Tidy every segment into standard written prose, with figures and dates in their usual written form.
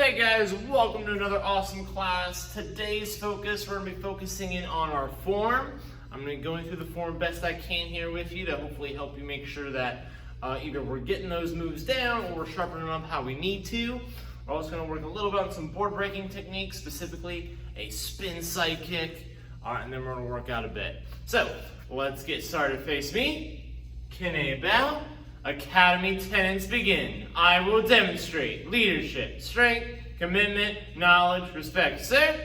Hey guys, welcome to another awesome class. Today's focus, we're going to be focusing in on our form. I'm going to be going through the form best I can here with you to hopefully help you make sure that either we're getting those moves down or we're sharpening them up how we need to. We're also going to work a little bit on some board breaking techniques, specifically a spin side kick, and then we're going to work out a bit. So let's get started. Face me, Kine bow. Academy tenets begin. I will demonstrate leadership, strength, commitment, knowledge, respect. Sir,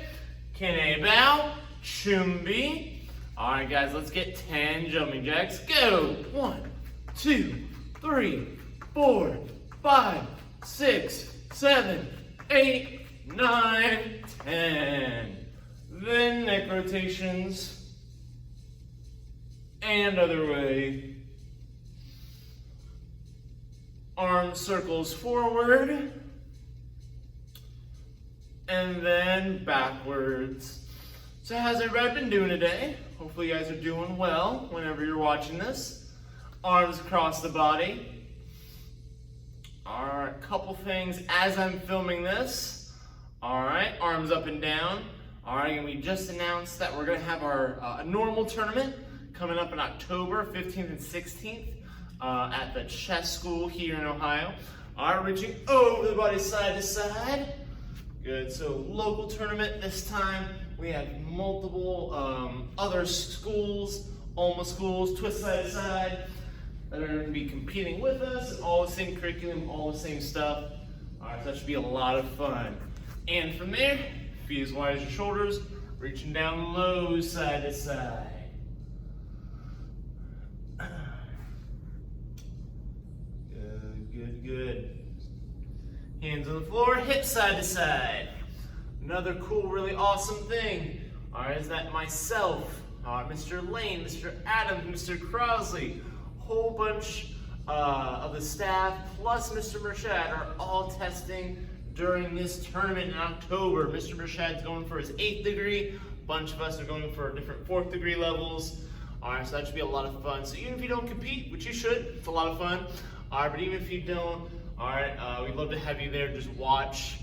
Kine bow, chumbi. All right, guys, let's get 10 jumping jacks. Go. 1, 2, 3, 4, 5, 6, 7, 8, 9, 10. Then neck rotations and other way. Arm circles forward and then backwards. So how's everybody been doing today? Hopefully you guys are doing well whenever you're watching this. Arms across the body. All right, couple things as I'm filming this. All right, arms up and down. All right, and we just announced that we're gonna have our normal tournament coming up in October 15th and 16th. At the chess school here in Ohio. All right, reaching over the body side to side. Good, so local tournament this time. We have multiple other schools, Alma schools, twist side to side, that are going to be competing with us. All the same curriculum, all the same stuff. All right, so that should be a lot of fun. And from there, feet as wide as your shoulders, reaching down low side to side. Good. Hands on the floor, hips side to side. Another cool, really awesome thing, all right, is that myself, Mr. Lane, Mr. Adams, Mr. Crosley, whole bunch of the staff, plus Mr. Mershad are all testing during this tournament in October. Mr. Mershad's going for his 8th degree. A bunch of us are going for different 4th degree levels. All right, so that should be a lot of fun. So even if you don't compete, which you should, it's a lot of fun. All right, but even if you don't, all right, we'd love to have you there. Just watch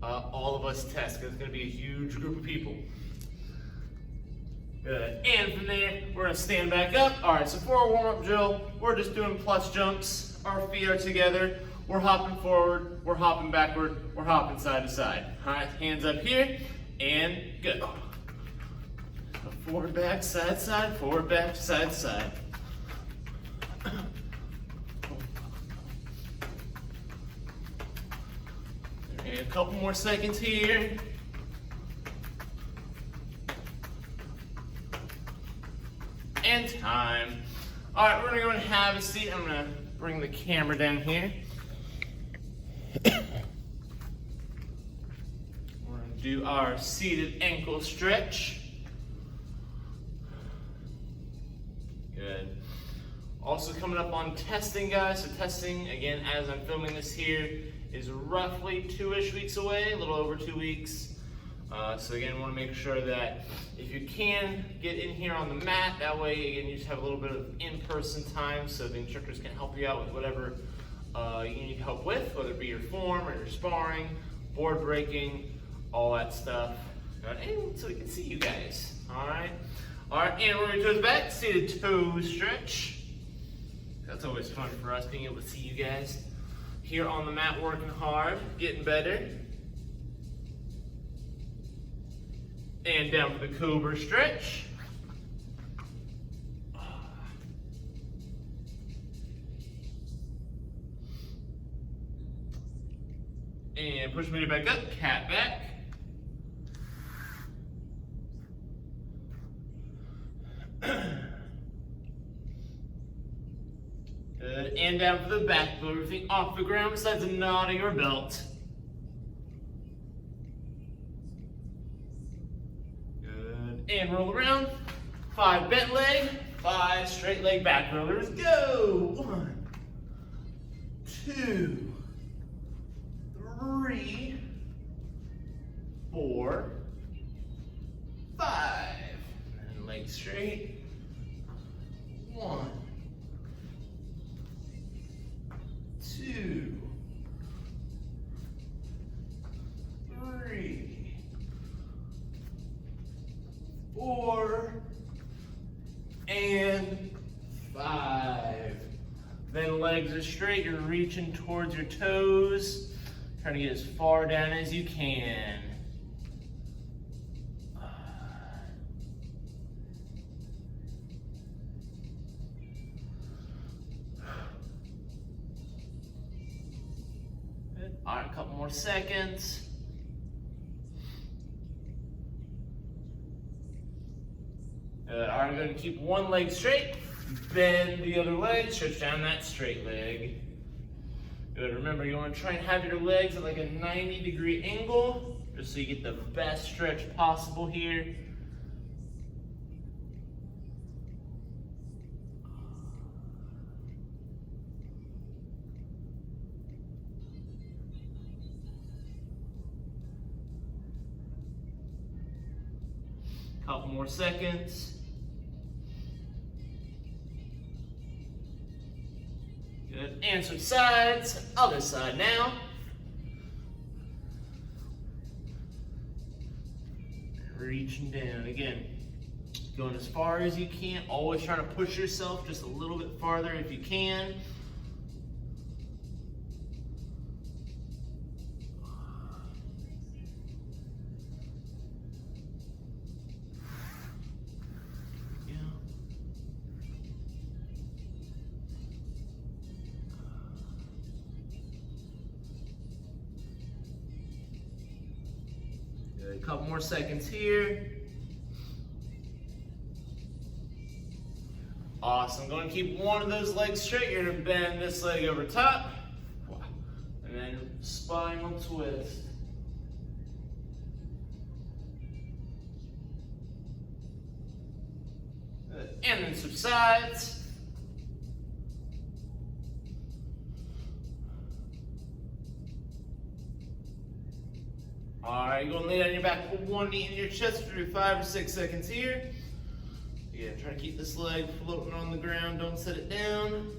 all of us test, because it's going to be a huge group of people. Good. And from there, we're going to stand back up. All right, so for our warm-up drill, we're just doing plus jumps. Our feet are together. We're hopping forward. We're hopping backward. We're hopping side to side. All right, hands up here, and go. Forward, back, side, side. Forward, back, side, side. And a couple more seconds here. And time. All right, we're gonna go and have a seat. I'm gonna bring the camera down here. We're gonna do our seated ankle stretch. Good. Also coming up on testing, guys. So testing, again, as I'm filming this here, is roughly 2-ish weeks away, a little over 2 weeks. So again, want to make sure that if you can get in here on the mat, that way, again, you just have a little bit of in-person time so the instructors can help you out with whatever you need help with, whether it be your form or your sparring, board breaking, all that stuff. And so we can see you guys, all right? All right, and we're going to toes back, seated toe stretch. That's always fun for us, being able to see you guys. Here on the mat, working hard, getting better. And down for the cobra stretch. And push me back up, cat back. Good, and down for the back, pull everything off the ground besides a knot of your belt. Good, and roll around. 5 bent leg, 5 straight leg back rollers. Go! 1, 2, 3, 4, 5. And leg straight. 1, 2, 4, and 5. Then legs are straight, you're reaching towards your toes, trying to get as far down as you can. Good. All right, a couple more seconds. Good. All right, I'm going to keep one leg straight, bend the other leg, stretch down that straight leg. Good. Remember, you want to try and have your legs at like a 90-degree angle, just so you get the best stretch possible here. Couple more seconds. Good. And switch sides. Other side now. Reaching down. Again, going as far as you can. Always trying to push yourself just a little bit farther if you can. A couple more seconds here. Awesome. Going to keep one of those legs straight. You're going to bend this leg over top. And then spinal twist. And then switch sides. All right, you're going to lay down your back, put one knee in your chest for 5 or 6 seconds here. Yeah, try to keep this leg floating on the ground. Don't set it down.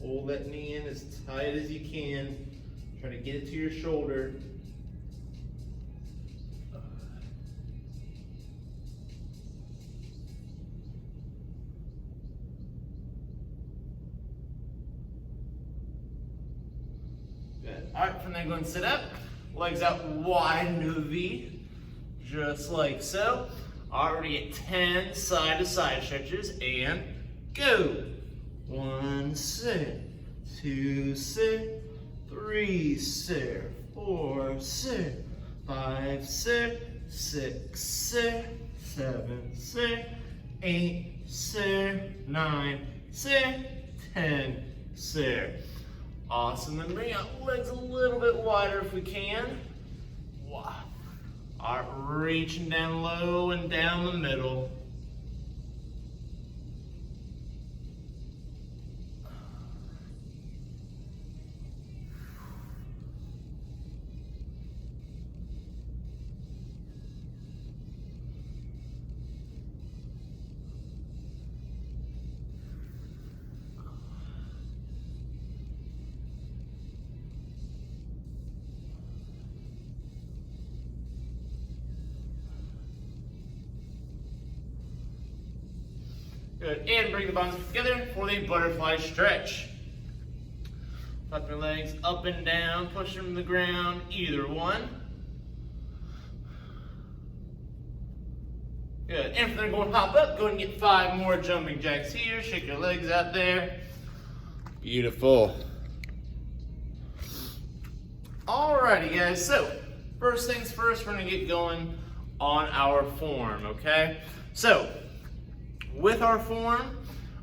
Hold that knee in as tight as you can. Try to get it to your shoulder. Good. All right, from there, go and sit up. Legs out wide into a V, just like so. Already at 10 side-to-side stretches, and go. 1 set, 2 set, 3 set, 4 set, 5 set, 6 set, 7 set, 8 set, 9 set, 10 set. Awesome, then bring out legs a little bit wider if we can. Wow. All right, reaching down low and down the middle. Good, and bring the bottoms together for the butterfly stretch. Flip your legs up and down, push them to the ground, either one. Good, and if they're going to hop up, go ahead and get 5 more jumping jacks here. Shake your legs out there. Beautiful. Alrighty guys, so first things first, we're gonna get going on our form, okay? So, with our form,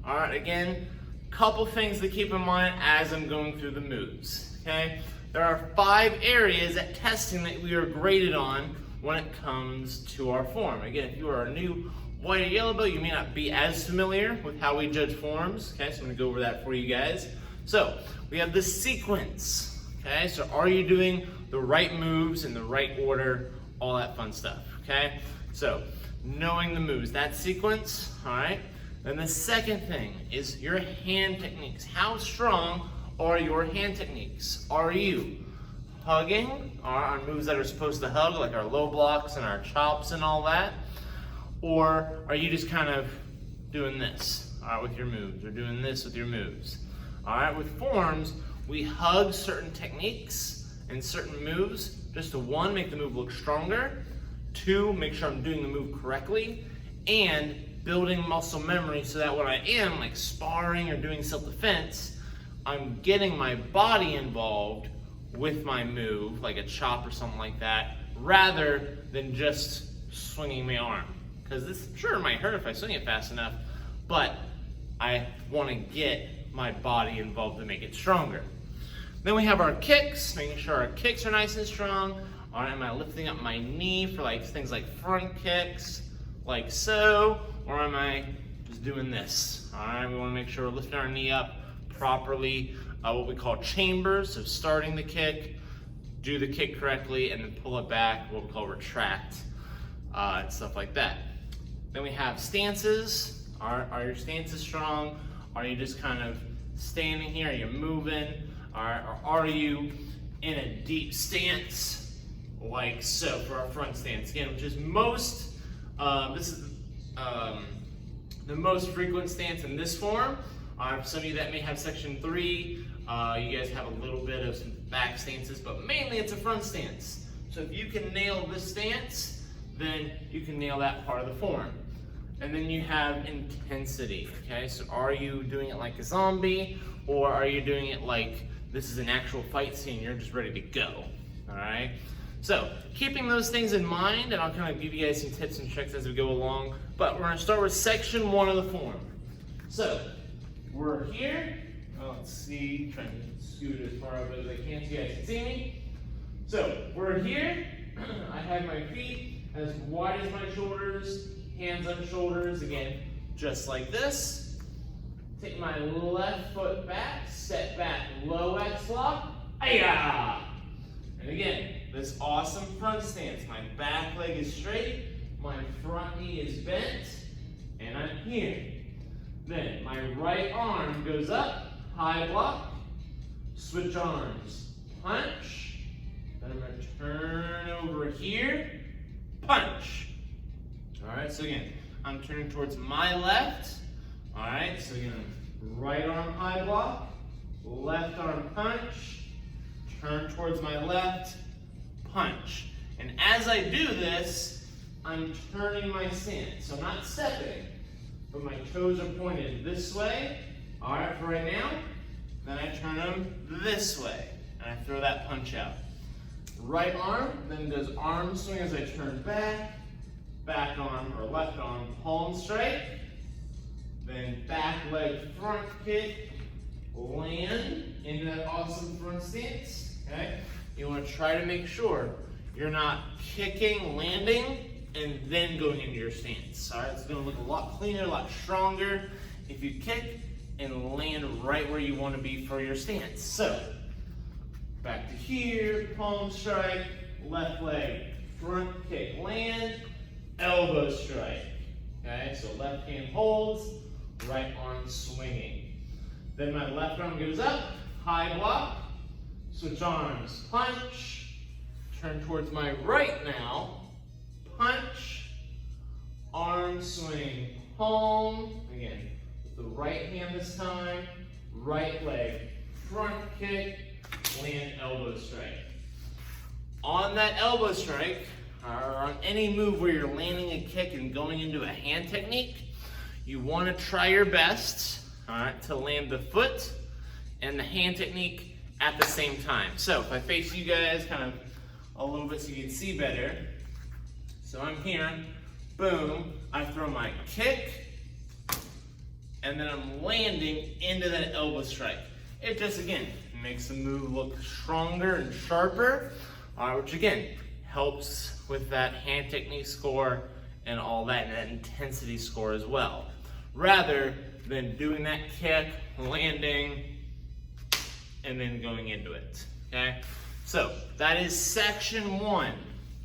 all right, again, couple things to keep in mind as I'm going through the moves, okay? There are 5 areas at testing that we are graded on when it comes to our form. Again, if you are a new white or yellow belt, you may not be as familiar with how we judge forms, okay? So I'm gonna go over that for you guys. So, we have the sequence, okay? So are you doing the right moves in the right order, all that fun stuff, okay? So, knowing the moves, that sequence, all right? Then the second thing is your hand techniques. How strong are your hand techniques? Are you hugging, our moves that are supposed to hug, like our low blocks and our chops and all that? Or are you just kind of doing this, all right, with your moves, or doing this with your moves? All right, with forms, we hug certain techniques and certain moves just to, one, make the move look stronger, two, make sure I'm doing the move correctly, and building muscle memory so that when I am like sparring or doing self-defense, I'm getting my body involved with my move, like a chop or something like that, rather than just swinging my arm. Because this sure might hurt if I swing it fast enough, but I want to get my body involved to make it stronger. Then we have our kicks, making sure our kicks are nice and strong. All right, am I lifting up my knee for like things like front kicks, like so, or am I just doing this? All right, we want to make sure we're lifting our knee up properly, what we call chambers, so starting the kick, do the kick correctly, and then pull it back, what we call retract, and stuff like that. Then we have stances. Are your stances strong? Are you just kind of standing here? Are you moving? Or are you in a deep stance, like so, for our front stance? Again, which is most, this is the most frequent stance in this form. For some of you that may have section 3, you guys have a little bit of some back stances, but mainly it's a front stance. So if you can nail this stance, then you can nail that part of the form. And then you have intensity, okay? So are you doing it like a zombie, or are you doing it like this is an actual fight scene, you're just ready to go, all right? So keeping those things in mind, and I'll kind of give you guys some tips and tricks as we go along, but we're gonna start with section 1 of the form. So we're here. Let's see, trying to scoot as far up as I can so you guys can see me. So we're here. I have my feet as wide as my shoulders, hands on shoulders, again, just like this. Take my left foot back, step back, low X lock, ayah! And again, this awesome front stance. My back leg is straight, my front knee is bent, and I'm here. Then my right arm goes up, high block, switch arms, punch, then I'm going to turn over here, punch. All right, so again, I'm turning towards my left. All right, so again, right arm high block, left arm punch, turn towards my left, punch. And as I do this, I'm turning my stance. So I'm not stepping, but my toes are pointed this way. All right, for right now. Then I turn them this way, and I throw that punch out. Right arm, then does arm swing as I turn back, back arm or left arm, palm strike, then back leg front kick, land into that awesome front stance, okay? You wanna try to make sure you're not kicking, landing, and then going into your stance, all right? It's gonna look a lot cleaner, a lot stronger if you kick and land right where you wanna be for your stance. So, back to here, palm strike, left leg, front kick, land, elbow strike, okay? So left hand holds, right arm swinging. Then my left arm goes up, high block, switch arms, punch, turn towards my right now, punch, arm swing, palm, again, with the right hand this time, right leg, front kick, land elbow strike. On that elbow strike, or on any move where you're landing a kick and going into a hand technique, you want to try your best, all right, to land the foot and the hand technique at the same time. So if I face you guys kind of a little bit so you can see better. So I'm here, boom, I throw my kick, and then I'm landing into that elbow strike. It just, again, makes the move look stronger and sharper, which again, helps with that hand technique score and all that, and that intensity score as well. Rather than doing that kick, landing, and then going into it, okay? So that is section 1,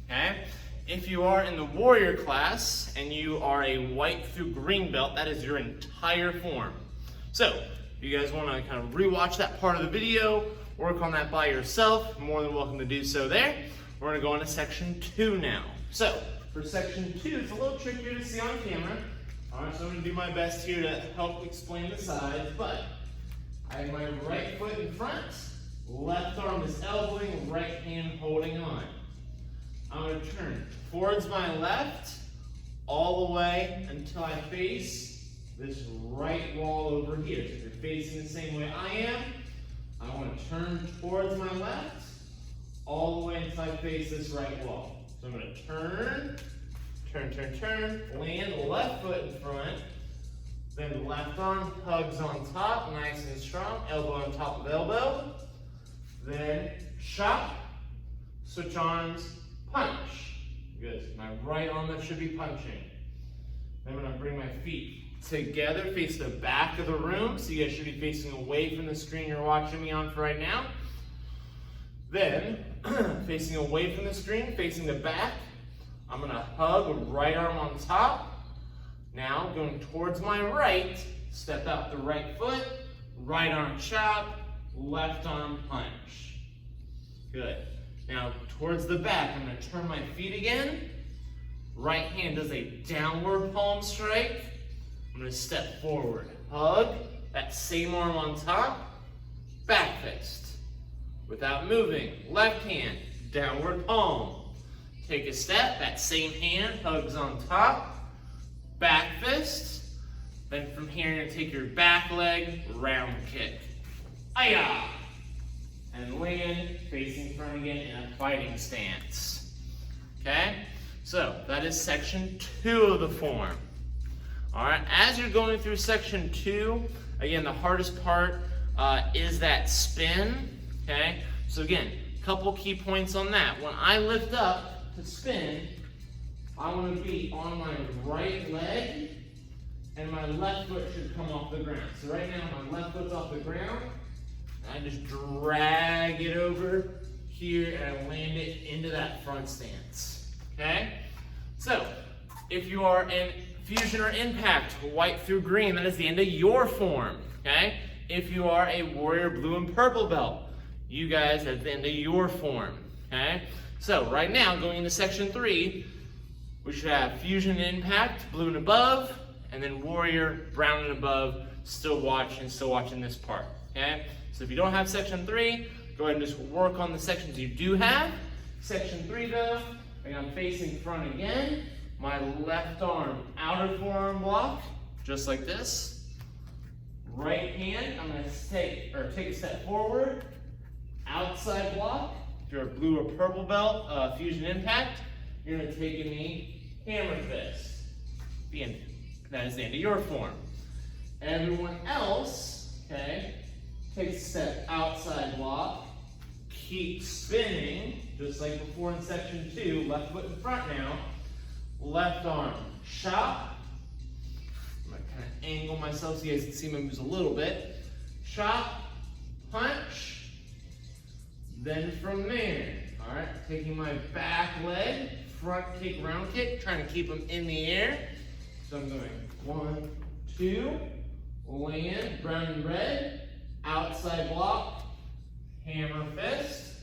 okay? If you are in the warrior class and you are a white through green belt, that is your entire form. So if you guys wanna kind of rewatch that part of the video, work on that by yourself, more than welcome to do so there. We're gonna go on to section 2 now. So, for section 2, it's a little trickier to see on camera. All right, so I'm gonna do my best here to help explain the sides, but I have my right foot in front, left arm is elbowing, right hand holding on. I'm gonna turn towards my left, all the way until I face this right wall over here. So if you're facing the same way I am, I want to turn towards my left, all the way until I face this right wall. So I'm going to turn, land left foot in front, then left arm hugs on top, nice and strong, elbow on top of elbow, then chop, switch arms, punch. Good. My right arm that should be punching. Then I'm going to bring my feet together, face the back of the room, so you guys should be facing away from the screen you're watching me on for right now. Then, facing away from the screen, facing the back, I'm going to hug, right arm on top. Now, going towards my right, step out the right foot, right arm chop, left arm punch. Good. Now, towards the back, I'm going to turn my feet again. Right hand does a downward palm strike. I'm going to step forward, hug, that same arm on top, back fist. Without moving, left hand, downward palm. Take a step, that same hand hugs on top, back fist. Then from here, you're going to take your back leg, round kick. Ayah! And land, facing front again in a fighting stance. Okay? So, that is section 2 of the form. Alright, as you're going through section 2, again, the hardest part is that spin. Okay? So again, a couple key points on that. When I lift up to spin, I want to be on my right leg, and my left foot should come off the ground. So right now, my left foot's off the ground, and I just drag it over here, and I land it into that front stance. Okay? So, if you are in fusion or impact, white through green, that is the end of your form. Okay? If you are a warrior blue and purple belt, you guys at the end of your form. Okay? So, right now, going into section 3, we should have fusion and impact, blue and above, and then warrior, brown and above, still watching this part. Okay? So if you don't have section 3, go ahead and just work on the sections you do have. Section 3 though, I'm facing front again. My left arm, outer forearm block, just like this. Right hand, I'm going to take a step forward. Outside block. If you're a blue or purple belt, fusion impact, you're going to take a knee, hammer fist. The end. That is the end of your form. Everyone else, okay, take a step outside block. Keep spinning, just like before in section 2. Left foot in front now. Left arm, chop. I'm going to kind of angle myself so you guys can see my moves a little bit. Chop, punch. Then from there, all right, taking my back leg, front kick, round kick, trying to keep them in the air. So I'm going 1, 2, land, brown and red, outside block, hammer fist,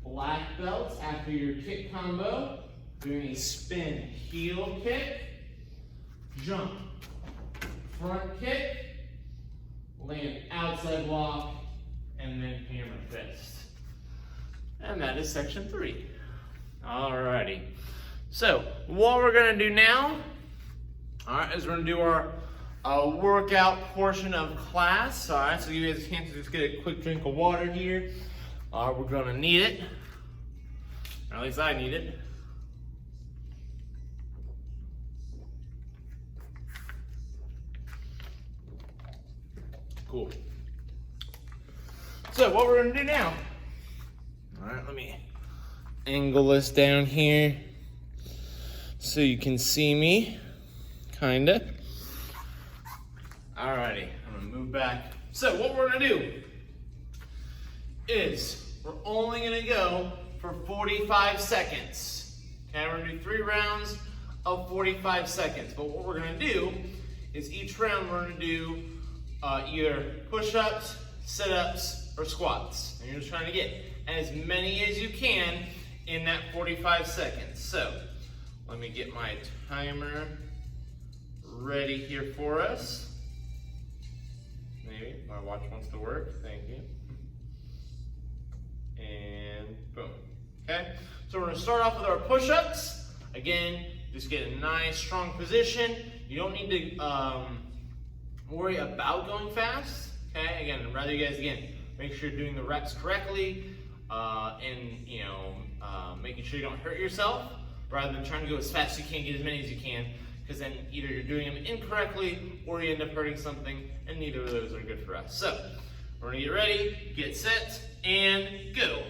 black belts after your kick combo, doing a spin heel kick, jump, front kick, land outside block, and then hammer fist. And that is section 3. Alrighty. So, what we're going to do now, alright, is we're going to do our workout portion of class. Alright, so give you guys a chance to just get a quick drink of water here. We're going to need it. Or at least I need it. Cool. So, what we're going to do now. Alright, let me angle this down here so you can see me, kinda. Alrighty, I'm gonna move back. So what we're gonna do is we're only gonna go for 45 seconds. Okay, we're gonna do 3 rounds of 45 seconds. But what we're gonna do is each round we're gonna do either push-ups, sit-ups, or squats. And you're just trying to get as many as you can in that 45 seconds. So let me get my timer ready here for us. Maybe my watch wants to work. Thank you. And boom. Okay, so we're gonna start off with our push-ups. Again, just get a nice strong position. You don't need to worry about going fast. Okay, again, I'd rather you guys, again, make sure you're doing the reps correctly and making sure you don't hurt yourself rather than trying to go as fast as you can, get as many as you can, because then either you're doing them incorrectly or you end up hurting something, and neither of those are good for us. So we're gonna get ready, get set, and go.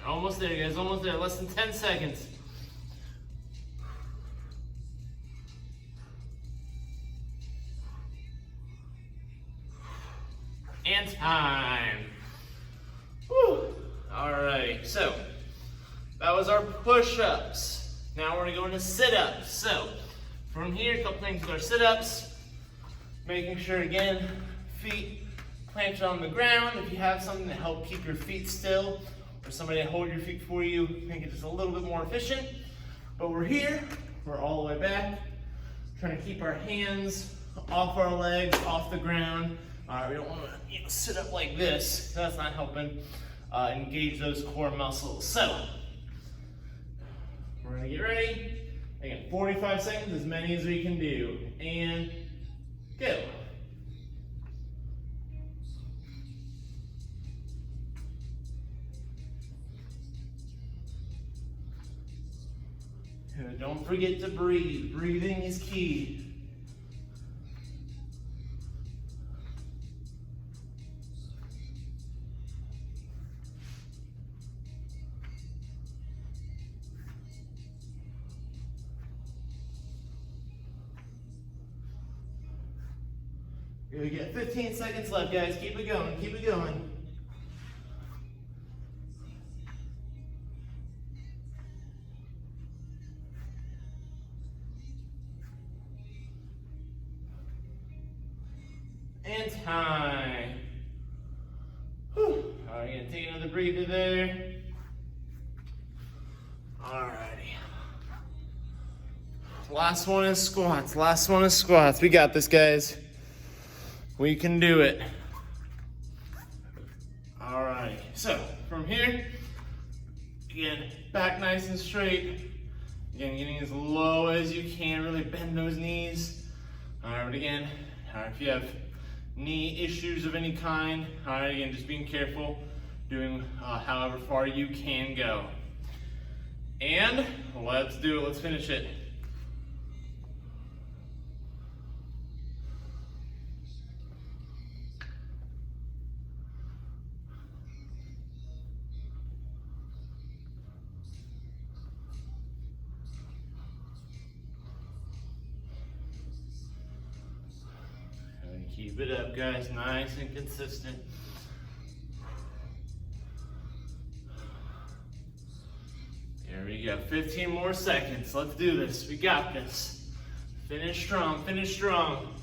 Almost there, guys, almost there. Less than 10 seconds. And time. Whew. All right, so that was our push-ups. Now we're gonna go into sit-ups. So from here, a couple things with our sit-ups. Making sure, again, feet planted on the ground. If you have something to help keep your feet still, or somebody to hold your feet for you, make it just a little bit more efficient. But we're here, we're all the way back, trying to keep our hands off our legs, off the ground. We don't want to sit up like this, that's not helping engage those core muscles. So, we're gonna get ready. Again, 45 seconds, as many as we can do. And go. Don't forget to breathe. Breathing is key. We got 15 seconds left, guys. Keep it going. Keep it going. And time. Whew. All right, gonna take another breather there. Alrighty. Last one is squats. Last one is squats. We got this, guys. We can do it. Alright, so from here, again, back nice and straight. Again, getting as low as you can. Really bend those knees. Alright, but again, if you have knee issues of any kind, alright, again, just being careful, doing however far you can go. And let's do it, let's finish it. Keep it up, guys, nice and consistent. There we go, 15 more seconds. Let's do this, we got this. Finish strong, finish strong.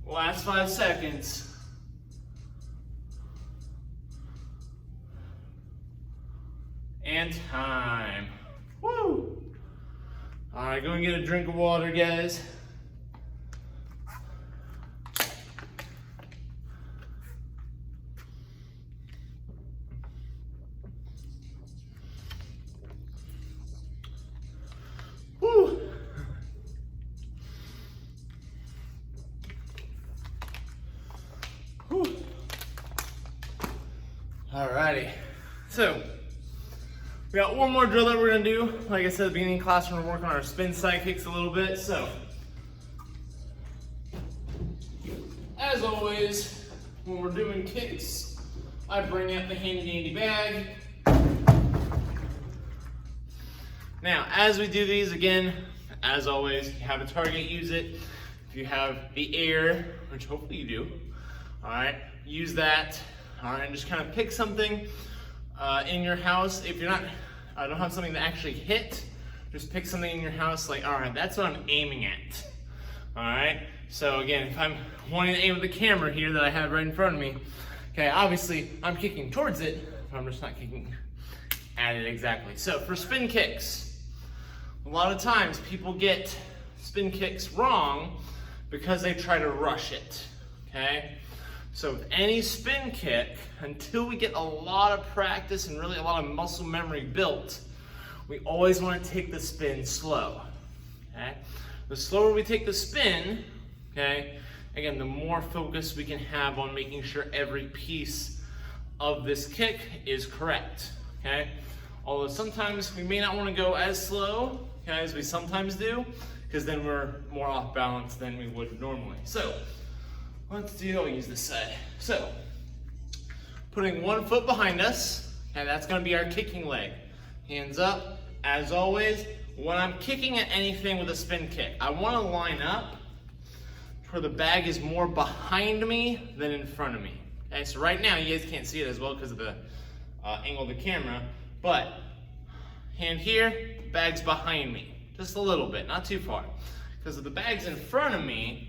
Last 5 seconds. And time. Woo! All right, go and get a drink of water, guys. Woo! Woo! All righty. So, We got one more drill that we're gonna do. Like I said at the beginning of class, we're gonna work on our spin side kicks a little bit. So, as always, when we're doing kicks, I bring out the handy dandy bag. Now, as we do these, again, as always, if you have a target, use it. If you have the air, which hopefully you do, all right, use that, all right, and just kind of pick something in your house. If you're not, don't have something to actually hit, just pick something in your house, like, all right, that's what I'm aiming at, all right? So again, if I'm wanting to aim at the camera here that I have right in front of me, okay, obviously I'm kicking towards it, but I'm just not kicking at it exactly. So for spin kicks, a lot of times people get spin kicks wrong because they try to rush it, okay? So with any spin kick, until we get a lot of practice and really a lot of muscle memory built, we always want to take the spin slow, okay? The slower we take the spin, okay, again, the more focus we can have on making sure every piece of this kick is correct, okay? Although sometimes we may not want to go as slow, okay, as we sometimes do, because then we're more off balance than we would normally. So, I'll use this side. So, putting one foot behind us, and that's gonna be our kicking leg. Hands up, as always. When I'm kicking at anything with a spin kick, I wanna line up where the bag is more behind me than in front of me. Okay, so right now, you guys can't see it as well because of the angle of the camera, but hand here, bag's behind me. Just a little bit, not too far. Because if the bag's in front of me,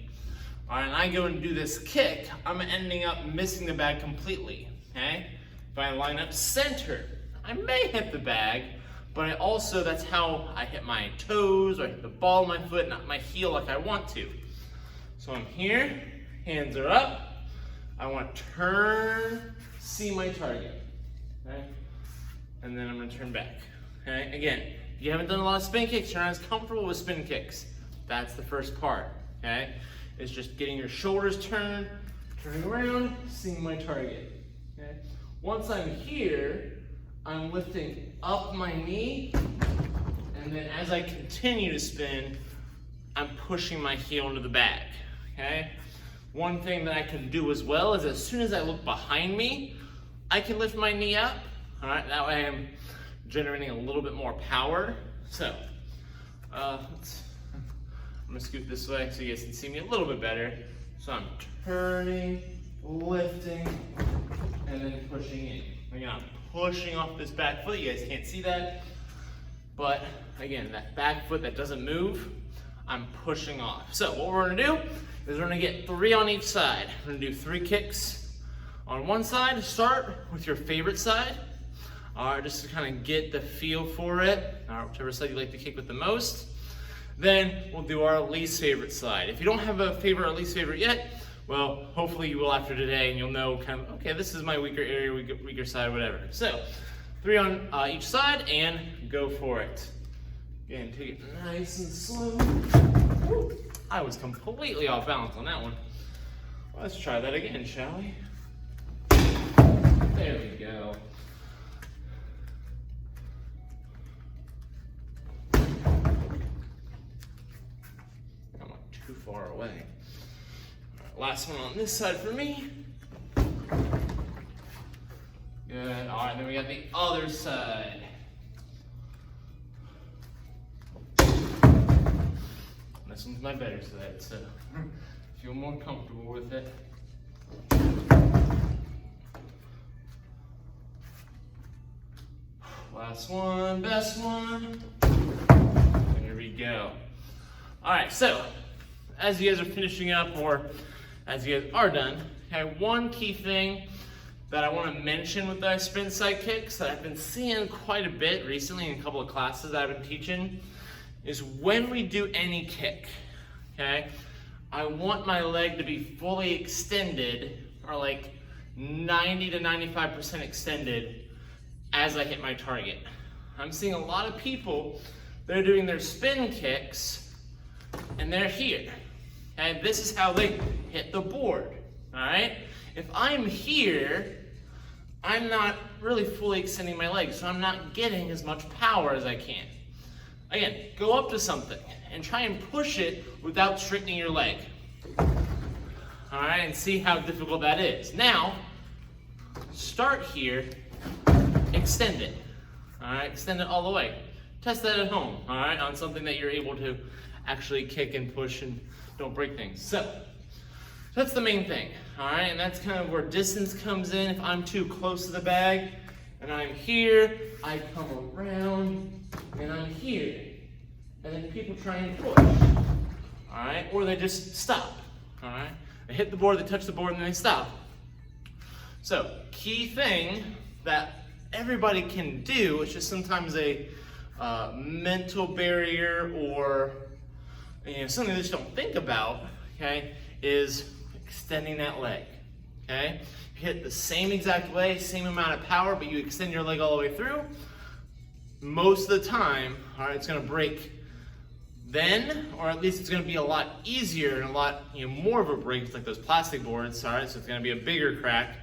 all right, and I go and do this kick, I'm ending up missing the bag completely, okay? If I line up center, I may hit the bag, but I also, that's how I hit my toes, or I hit the ball of my foot, not my heel like I want to. So I'm here, hands are up, I want to turn, see my target, okay? And then I'm gonna turn back, okay? Again, if you haven't done a lot of spin kicks, you're not as comfortable with spin kicks. That's the first part, okay? It's just getting your shoulders turned, turning around, seeing my target, okay? Once I'm here, I'm lifting up my knee, and then as I continue to spin, I'm pushing my heel into the bag, okay? One thing that I can do as well is as soon as I look behind me, I can lift my knee up, all right? That way I'm generating a little bit more power. So, I'm gonna scoot this way so you guys can see me a little bit better. So I'm turning, lifting, and then pushing in. Again, I'm pushing off this back foot. You guys can't see that. But again, that back foot that doesn't move, I'm pushing off. So what we're gonna do is we're gonna get 3 on each side. We're gonna do 3 kicks on one side. Start with your favorite side. All right, just to kind of get the feel for it, whichever side you like to kick with the most. Then we'll do our least favorite side. If you don't have a favorite or least favorite yet, well, hopefully you will after today, and you'll know kind of, okay, this is my weaker area, weaker side, whatever. So, 3 on each side, and go for it. Again, take it nice and slow. Woo. I was completely off balance on that one. Well, let's try that again, shall we? There we go. Too far away. All right, last one on this side for me. Good. All right, then we got the other side. This one's my better side, so feel more comfortable with it. Last one, best one. There we go. All right, so as you guys are finishing up, or as you guys are done, okay, one key thing that I want to mention with the spin side kicks that I've been seeing quite a bit recently in a couple of classes that I've been teaching is when we do any kick, okay, I want my leg to be fully extended, or like 90 to 95% extended as I hit my target. I'm seeing a lot of people, they're doing their spin kicks and they're here. And this is how they hit the board, all right? If I'm here, I'm not really fully extending my legs, so I'm not getting as much power as I can. Again, go up to something and try and push it without straightening your leg. All right, and see how difficult that is. Now, start here, extend it. All right, extend it all the way. Test that at home, all right, on something that you're able to actually kick and push and don't break things. So, that's the main thing, all right, and that's kind of where distance comes in. If I'm too close to the bag and I'm here, I come around and I'm here. And then people try and push, all right, or they just stop, all right. They hit the board, they touch the board, and then they stop. So, key thing that everybody can do, it's just sometimes a mental barrier or something they just don't think about, okay, is extending that leg, okay? You hit the same exact way, same amount of power, but you extend your leg all the way through. Most of the time, all right, it's gonna break then, or at least it's going to be a lot easier and a lot more of a break. It's like those plastic boards, all right? So it's going to be a bigger crack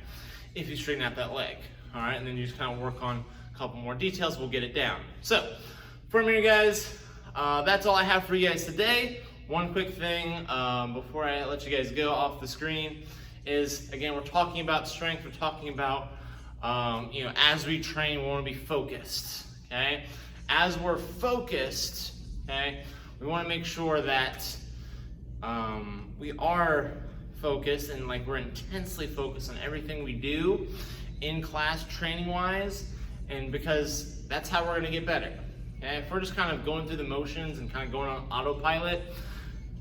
if you straighten out that leg, all right? And then you just kind of work on a couple more details. We'll get it down. So from here, guys, that's all I have for you guys today. One quick thing before I let you guys go off the screen is, again, we're talking about strength. We're talking about, as we train, we want to be focused, okay? As we're focused, okay, we want to make sure that we are focused and like we're intensely focused on everything we do in class training wise, and because that's how we're going to get better. Okay? If we're just kind of going through the motions and kind of going on autopilot,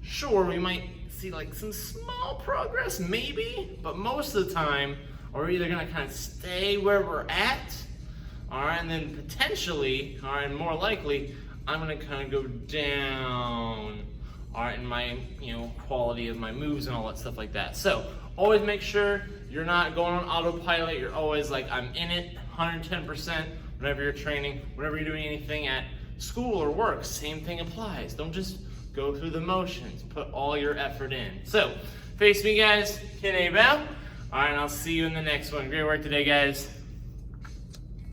sure, we might see like some small progress maybe, but most of the time we're either going to kind of stay where we're at, all right, and then potentially, all right, more likely, I'm gonna kind of go down, all right, in my, quality of my moves and all that stuff like that. So always make sure you're not going on autopilot. You're always like, I'm in it 110% whenever you're training, whenever you're doing anything at school or work, same thing applies. Don't just go through the motions, put all your effort in. So face me, guys, kid A bow. All right, and I'll see you in the next one. Great work today, guys.